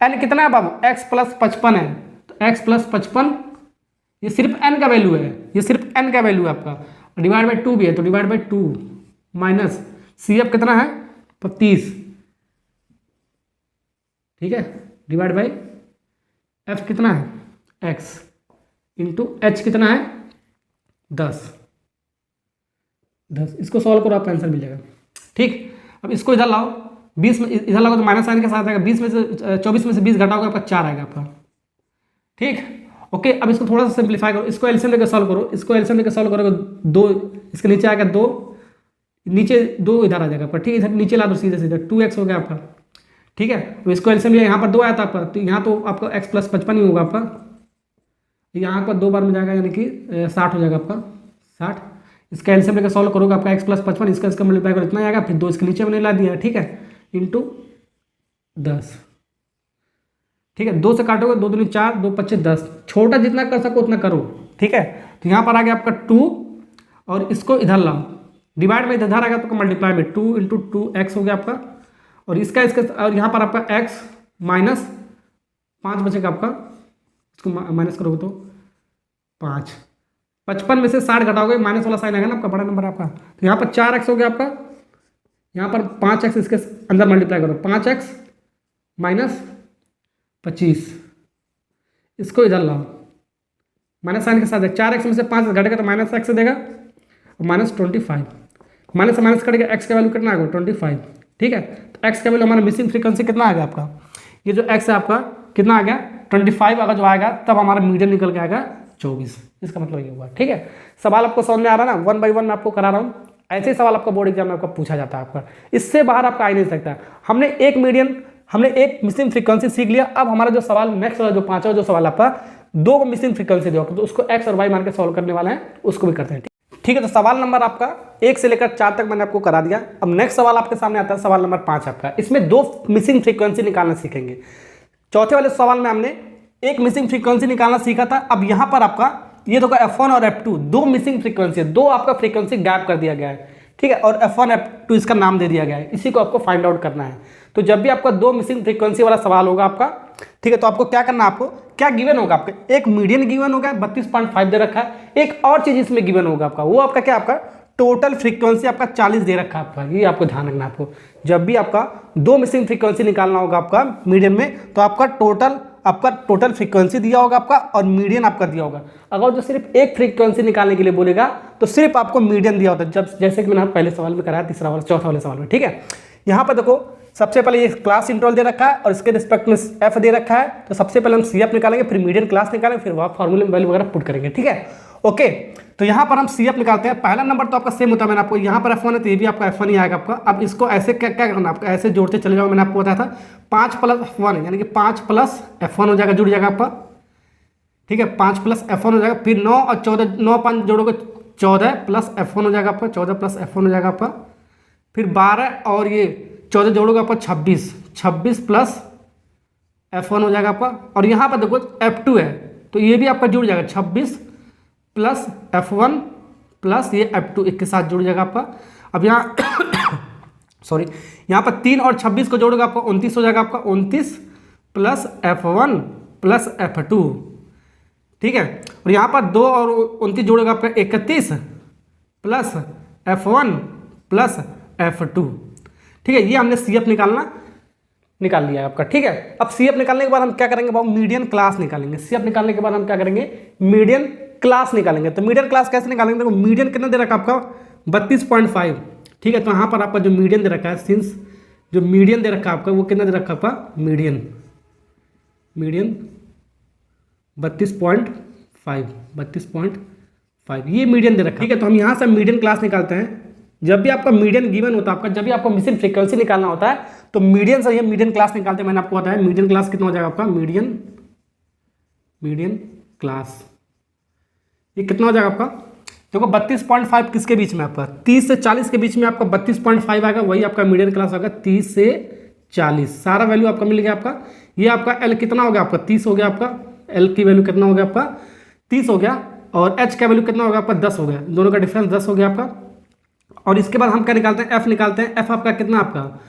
एन कितना है बाबू, x प्लस 55 है, तो x प्लस 55 ये सिर्फ n का वैल्यू है, ये सिर्फ n का वैल्यू है आपका, डिवाइड बाई 2 भी है, तो डिवाइड बाई 2 माइनस CF कितना है 30। ठीक है, डिवाइड बाई f कितना है x इंटू h कितना है 10। इसको सॉल्व करो, आपका आंसर मिल जाएगा। ठीक, अब इसको इधर लाओ, 20 में इधर लगाओ तो माइनस साइन के साथ आएगा, 20 में से 24 में से 20 घटाओगे आपका 4 आएगा आपका। ठीक, ओके। अब इसको थोड़ा सा सिंप्लीफाई करो, इसको एलसीएम लेकर सॉल्व करो, इसको एलसीएम लेकर सॉल्व करोगे 2, इसके नीचे आएगा 2, नीचे 2 इधर आ जाएगा आपका। ठीक है, इधर नीचे ला दो सीधे सीधे, 2x हो गया आपका। ठीक है, तो इसको एलसीएम लिया, यहाँ पर 2 आया था आपका, तो यहाँ तो आपका x प्लस 55 ही होगा आपका, यहाँ पर 2 बार में जाएगा, यानी कि 60 हो जाएगा आपका 60। इसका एलसीएम लेकर सॉल्व करोगे आपका x प्लस 55, इसका मल्टीप्लाई करो इतना आएगा, फिर 2 इसके नीचे मैंने ला दिया। ठीक है, इंटू 10। ठीक है, 2 से काटोगे, 2 दूनी 4, 2 पच्चे 10, छोटा जितना कर सको उतना करो। ठीक है, तो यहाँ पर आ गया आपका 2, और इसको इधर लाओ, डिवाइड में इधर आ गया तो मल्टीप्लाई में 2 इंटू 2x हो गया आपका, और इसका और यहाँ पर आपका x माइनस 5 बचेगा आपका, इसको माइनस करोगे तो 5, 55 में से 60 घटाओगे, माइनस वाला साइन आएगा ना आपका, बड़ा नंबर आपका, तो यहाँ पर 4x हो गया आपका, यहाँ पर 5x इसके अंदर मल्टीप्लाई करो, 5x माइनस 25, इसको इधर लाओ, माइनस साइन के साथ 4x में से 5 घटेगा तो माइनस x देगा, और माइनस 25, माइनस से माइनस कटेगा, x का वैल्यू कितना आएगा 25। ठीक है, तो x का वैल्यू हमारा मिसिंग फ्रीक्वेंसी कितना आ गया आपका, ये जो x है आपका कितना आ गया 25, अगर जो आएगा तब हमारा मीडियन निकल के आएगा 24। इसका मतलब ये हुआ। ठीक है, सवाल आपको समझ में आ रहा है ना, 1 बाई 1 मैं आपको करा रहा हूँ, ऐसे सवाल आपका बोर्ड एग्जाम में आपका पूछा जाता है आपका, इससे बाहर आपका आ ही नहीं सकता। हमने एक मीडियन, हमने एक मिसिंग फ्रीक्वेंसी सीख लिया। अब हमारा जो सवाल नेक्स्ट वाला जो 5वां जो सवाल आपका 2 मिसिंग फ्रीक्वेंसी दो, तो उसको x और y मान के सॉल्व करने वाला है, उसको भी करते हैं। ठीक है, तो सवाल नंबर आपका 1 से लेकर 4 तक मैंने आपको करा दिया। अब नेक्स्ट सवाल आपके सामने आता है, सवाल नंबर 5 आपका, इसमें 2 मिसिंग फ्रीक्वेंसी निकालना सीखेंगे। चौथे वाले सवाल में हमने एक मिसिंग फ्रीक्वेंसी निकालना सीखा था। अब यहाँ पर आपका ये तो F1 और F2 2 मिसिंग फ्रीक्वेंसी है, 2 आपका फ्रीक्वेंसी गैप कर दिया गया है। ठीक है, और F1 F2 इसका नाम दे दिया गया है, इसी को आपको फाइंड आउट करना है। तो जब भी आपका 2 मिसिंग फ्रीक्वेंसी वाला सवाल होगा आपका, ठीक है, तो आपको क्या करना है, आपको क्या गिवन होगा, आपका एक मीडियन गिवन होगा 32.5 दे रखा है, एक और चीज इसमें गिवन होगा आपका, वो आपका क्या, आपका टोटल फ्रीक्वेंसी आपका 40 दे रखा है आपका, ये आपको ध्यान रखना है। आपको जब भी आपका 2 मिसिंग फ्रीक्वेंसी निकालना होगा आपका मीडियन में, तो आपका टोटल फ्रीक्वेंसी दिया होगा आपका और मीडियन आपका दिया होगा। अगर जो सिर्फ एक फ्रीक्वेंसी निकालने के लिए बोलेगा तो सिर्फ आपको मीडियन दिया होता है, जब जैसे कि मैंने पहले सवाल में कराया, तीसरा वाला चौथा वाले सवाल में। ठीक है, यहाँ पर देखो सबसे पहले ये क्लास इंटरवल दे रखा है और इसके रिस्पेक्ट में f दे रखा है, तो सबसे पहले हम CF निकालेंगे, फिर मीडियन क्लास निकालेंगे, फिर वह फॉर्मूले में वैल्यू वगैरह पुट करेंगे। ठीक है, ओके। तो यहाँ पर हम CF निकालते हैं। पहला नंबर तो आपका सेम होता है, मैंने आपको यहाँ पर F1 है तो ये भी आपका F1 ही आएगा आपका। अब इसको ऐसे क्या करना, आपका ऐसे जोड़ते चले जाओ, मैंने आपको बताया था 5 + F1 यानी कि 5 + F1 हो जाएगा, जुड़ जाएगा आपका। ठीक है, 5 + F1 हो जाएगा, फिर 9 और 14, 9 5 जोड़ोगे 14 + F1 हो जाएगा आपका, 14 + F1 हो जाएगा आपका। फिर 12 और ये 14 जोड़ोगे आपका 26 + F1 हो जाएगा आपका। और यहाँ पर देखो F2 है तो ये भी आपका जुड़ जाएगा, 26 + F1 + ये F2 एक के साथ जुड़ जाएगा आपका। अब यहाँ सॉरी, यहाँ पर 3 और 26 को जोड़ोगे आपका 29 हो जाएगा आपका, 29 + F1 + F2। ठीक है, और यहाँ पर 2 और 29 जोड़ेगा आपका 31 + F1 + F2। ठीक है, ये हमने CF निकाल लिया है आपका। ठीक है, अब CF निकालने के बाद हम क्या करेंगे, मीडियन क्लास निकालेंगे। CF निकालने के बाद हम क्या करेंगे, मीडियन क्लास निकालेंगे। तो मीडियन क्लास कैसे निकालेंगे, देखो मीडियन कितना दे रखा आपका 32.5। ठीक है, तो यहाँ पर आपका जो मीडियन दे रखा है, सिंस जो मीडियन दे रखा है आपका वो कितना दे रखा है आपका, मीडियन 32.5 ये मीडियन दे रखा है। ठीक है, तो हम यहाँ से मीडियन क्लास निकालते हैं। जब भी आपका मीडियन गिवन होता है आपका, जब भी आपको मिसिंग फ्रीक्वेंसी निकालना होता है तो मीडियन से ये मीडियन क्लास निकालते हैं। मैंने आपको बताया मीडियन क्लास कितना हो जाएगा आपका, मीडियन क्लास ये कितना हो जाएगा आपका देखो 32.5 किसके बीच में आपका 30 से 40 के बीच में आपका 32.5 आएगा, वही आपका मीडियन क्लास होगा 30 से 40। सारा वैल्यू आपका मिल गया आपका। ये आपका एल कितना हो गया आपका 30 हो गया आपका, एल की वैल्यू कितना हो गया आपका 30 हो गया, और एच का वैल्यू कितना होगा आपका 10 हो गया, दोनों का डिफरेंस 10 हो गया आपका। और इसके बाद हम क्या निकालते हैं, एफ निकालते हैं। एफ आपका कितना आपका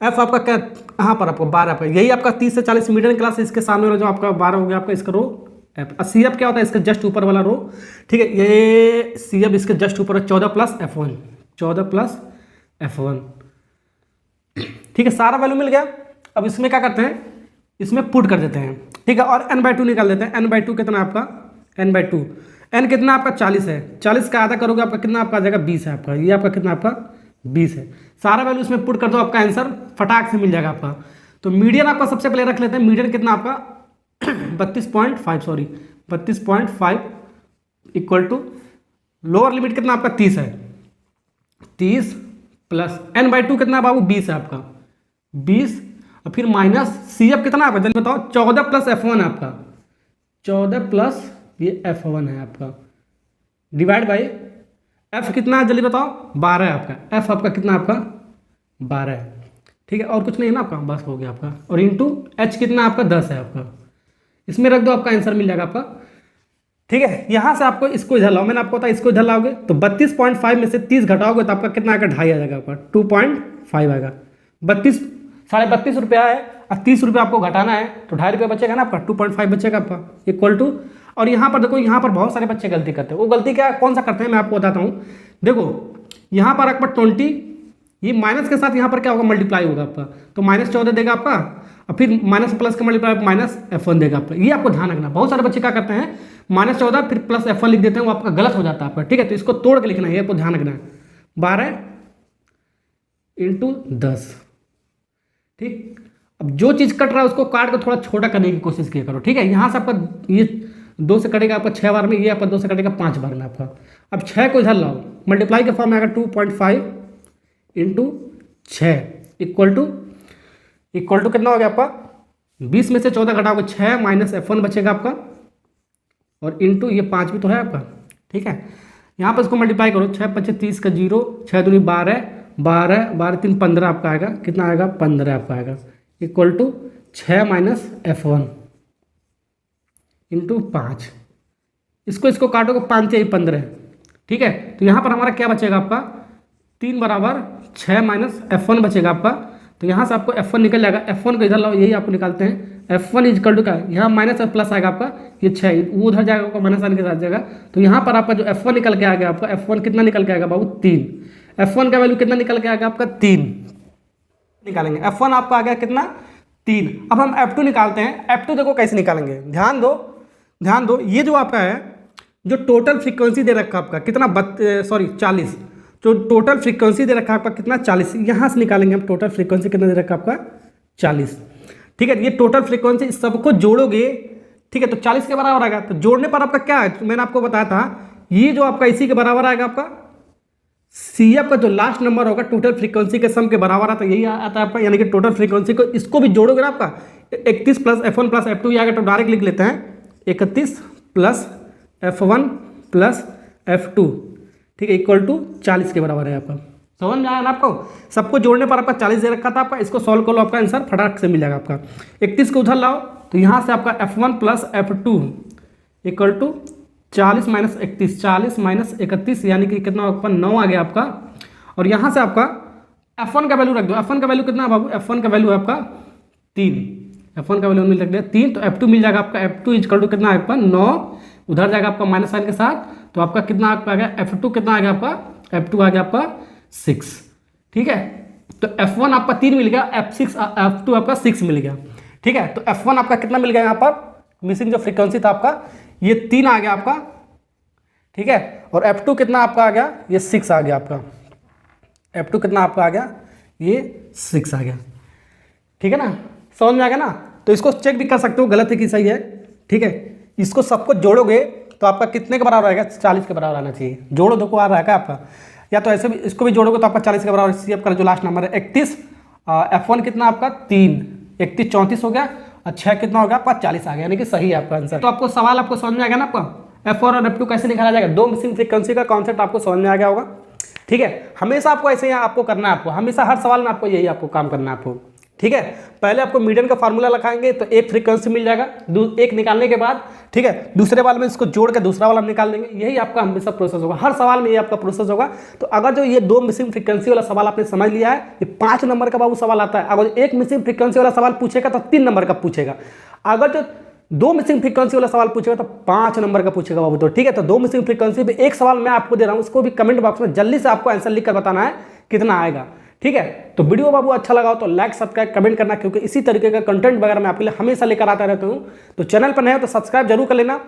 एफ आपका क्या यहाँ पर आपको 12 आपका, यही आपका 30 से 40 मीडियन क्लास है, इसके सामने वाला जो आपका 12 हो गया आपका इसका रो एफ। सी एफ क्या होता है इसके जस्ट ऊपर वाला रो, ठीक है, ये सी एफ इसके जस्ट ऊपर 14 प्लस F1, 14 प्लस F1, ठीक है, सारा वैल्यू मिल गया। अब इसमें क्या करते हैं, इसमें पुट कर देते हैं, ठीक है, और n/2 निकाल देते हैं। n/2 कितना आपका n/2, n कितना आपका 40 है, 40 का आधा करोगे आपका कितना आपका आ जाएगा 20 है आपका, ये आपका कितना आपका 20 है। सारा वैल्यू इसमें पुट कर दो, आपका आंसर फटाक से मिल जाएगा आपका। तो मीडियन आपका सबसे पहले रख लेते हैं, मीडियन कितना आपका 32.5 इक्वल टू लोअर लिमिट कितना आपका 30 है, 30 प्लस n/2 कितना बाबू 20 है आपका, 20 और फिर माइनस सी एफ कितना आपका जल्दी बताओ 14 प्लस F1 है आपका, 14 प्लस ये F1 है आपका, डिवाइड बाई F कितना है जल्दी बताओ 12 है आपका, F आपका कितना आपका 12 है, ठीक है, और कुछ नहीं है ना आपका, बस हो गया आपका। और इंटू H कितना आपका 10 है आपका, इसमें रख दो आपका आंसर मिल जाएगा आपका, ठीक है। यहाँ से आपको इसको इधर लाओ, मैंने आपको बताया इसको इधर लाओगे तो 32.5 में से 30 घटाओगे तो आपका कितना आएगा 2.5 आ जाएगा आपका, 2.5 आएगा। 32 रुपया है और 30 रुपये आपको घटाना है तो 2.5 रुपये बचेगा ना आपका, 2.5 बचेगा आपका इक्वल टू। और यहाँ पर देखो, यहाँ पर बहुत सारे बच्चे गलती करते हैं, वो गलती क्या कौन सा करते हैं मैं आपको बताता हूँ। देखो यहाँ पर आपका 20, ये माइनस के साथ यहाँ पर क्या होगा मल्टीप्लाई होगा आपका, तो -14 देगा आपका, और फिर माइनस प्लस का मल्टीप्लाई माइनस F1 देगा आपका। ये आपको ध्यान रखना, बहुत सारे बच्चे क्या करते हैं -14 फिर प्लस F1 लिख देते हैं, वो आपका गलत हो जाता है आपका, ठीक है, तो इसको तोड़ के लिखना है, ये आपको ध्यान रखना है। 12 × 10, ठीक। अब जो चीज़ कट रहा है उसको काट कर थोड़ा छोटा करने की कोशिश किया करो, ठीक है। यहाँ से आपका ये 2 से कटेगा आपका 6 बार में, ये आपका 2 से कटेगा 5 बार में आपका। अब 6 को इधर लाओ, मल्टीप्लाई के फॉर्म में आएगा 2.5 × 6 इक्वल टू कितना हो गया आपका 20 में से 14 घटाओगे 6 माइनस F1 बचेगा आपका, और इंटू ये 5 भी तो है आपका, ठीक है। यहाँ पर इसको मल्टीप्लाई करो, 6 × 5 = 30 का 0, 6 × 2 = 12, 12 12 3 15 आपका आएगा, कितना आएगा 15 आपका आएगा, equal to 6 minus F1 into 5, इसको काटोगे 5 से 15, ठीक है। तो यहाँ पर हमारा क्या बचेगा आपका 3 बराबर 6 माइनस F1 बचेगा आपका। तो यहाँ से आपको F1 निकल जाएगा, F1 को इधर लाओ, यही आपको निकालते हैं। F1 इक्वल टू क्या है, यहाँ माइनस और प्लस आएगा आपका, ये 6 वो उधर जाएगा आपका माइनस आने के साथ जाएगा। तो यहाँ पर आपका जो F1 निकल के आ गया आपका, F1 कितना निकल के आएगा बाबू 3, F1 का वैल्यू कितना निकल के आएगा आपका 3 निकालेंगे, F1 आपका आ गया कितना 3। अब हम F2 निकालते हैं। F2 देखो कैसे निकालेंगे, ध्यान दो, ये जो आपका है जो टोटल फ्रीक्वेंसी दे रखा आपका कितना 40, जो टोटल फ्रीक्वेंसी दे रखा है आपका कितना 40, यहाँ से निकालेंगे हम टोटल फ्रीक्वेंसी कितना दे रखा है आपका 40, ठीक है। ये टोटल फ्रीक्वेंसी सबको जोड़ोगे, ठीक है, तो 40 के बराबर आएगा। तो जोड़ने पर आपका क्या है, तो मैंने आपको बताया था ये जो आपका इसी के बराबर आएगा आपका CF का जो लास्ट नंबर होगा टोटल फ्रीक्वेंसी के सम के बराबर आता है, यही आता है आपका, यानी कि टोटल फ्रीक्वेंसी को इसको भी जोड़ोगे ना आपका 31 प्लस F1 प्लस F2 आएगा, तो डायरेक्ट लिख लेते हैं 31 प्लस F1 प्लस F2, ठीक है, इक्वल टू 40 के बराबर है आपका। समझ में आया ना आपको, सबको जोड़ने पर आपका 40 दे रखा था आपका, इसको सॉल्व कर लो, आपका आंसर फटाक से मिल जाएगा आपका। 31 को उधर लाओ तो यहाँ से आपका F1 plus F2 equal to 40 minus 31, 40 minus 31 यानी कि कितना आपका 9 आ गया आपका। और यहाँ से आपका F1 का वैल्यू रख दो, F1 का वैल्यू कितना है बाबू, F1 का वैल्यू है आपका 3, F1 का वैल्यू मिल रख दिया 3, तो F2 मिल जाएगा आपका, F2 इक्वल टू कितना है आपका 9, उधर जाएगा आपका माइनस साइन के साथ, तो आपका कितना आपका आ गया F2 कितना आ गया आपका, F2 आ गया आपका 6, ठीक है। तो F1 आपका 3 मिल गया, F2 आपका 6 मिल गया, ठीक है। तो F1 आपका कितना मिल गया यहाँ पर, मिसिंग जो फ्रीक्वेंसी था आपका ये 3 आ गया आपका, ठीक है। और F2 कितना आपका आ गया, ये 6 आ गया आपका, F2 कितना आपका आ गया, ये 6 आ गया, ठीक है ना, समझ में आ गया ना। तो इसको चेक भी कर सकते हो गलत है कि सही है, ठीक है। इसको सबको जोड़ोगे तो आपका कितने के बराबर आएगा, 40 के बराबर आना चाहिए, जोड़ो देखो आ रहा है क्या आपका, या तो ऐसे भी इसको भी जोड़ोगे तो आपका 40 के बराबर। CF का जो लास्ट नंबर है 31, F1 कितना आपका 3, 31 34 हो गया, और 6 कितना हो गया आपका 40 आ गया, यानी कि सही है आपका आंसर। तो आपको सवाल आपको समझ में आ गया ना आपका, F1 और F2 कैसे निकाला जाएगा। दो मिसिंग फ्रीक्वेंसी का कॉन्सेप्ट आपको समझ में आ गया होगा। ठीक है, हमेशा आपको ऐसे ही आपको करना है, आपको हमेशा हर सवाल में आपको यही आपको काम करना है आपको। ठीक है, पहले आपको मीडियन का फार्मूला लगाएंगे तो एक फ्रीक्वेंसी मिल जाएगा, एक निकालने के बाद ठीक है दूसरे वाले में इसको जोड़ के दूसरा वाला निकाल देंगे। यही आपका हमेशा प्रोसेस होगा, हर सवाल में ये आपका प्रोसेस होगा। तो अगर जो ये दो मिसिंग फ्रीक्वेंसी वाला सवाल आपने समझ लिया है, ये 5 नंबर का बाबू सवाल आता है। अगर एक मिसिंग फ्रीक्वेंसी वाला सवाल पूछेगा तो 3 नंबर का पूछेगा। अगर जो दो मिसिंग फ्रीक्वेंसी वाला सवाल पूछेगा तो 5 नंबर का पूछेगा बाबू। तो ठीक है, तो दो मिसिंग फ्रीक्वेंसी पे एक सवाल मैं आपको दे रहा हूँ, उसको भी कमेंट बॉक्स में जल्दी से आपको आंसर लिख कर बताना है कितना आएगा। ठीक है, तो वीडियो बाबू अच्छा लगा हो तो लाइक सब्सक्राइब कमेंट करना, क्योंकि इसी तरीके का कंटेंट वगैरह मैं आपके लिए हमेशा लेकर आता रहता हूँ। तो चैनल पर नए हो तो सब्सक्राइब जरूर कर लेना।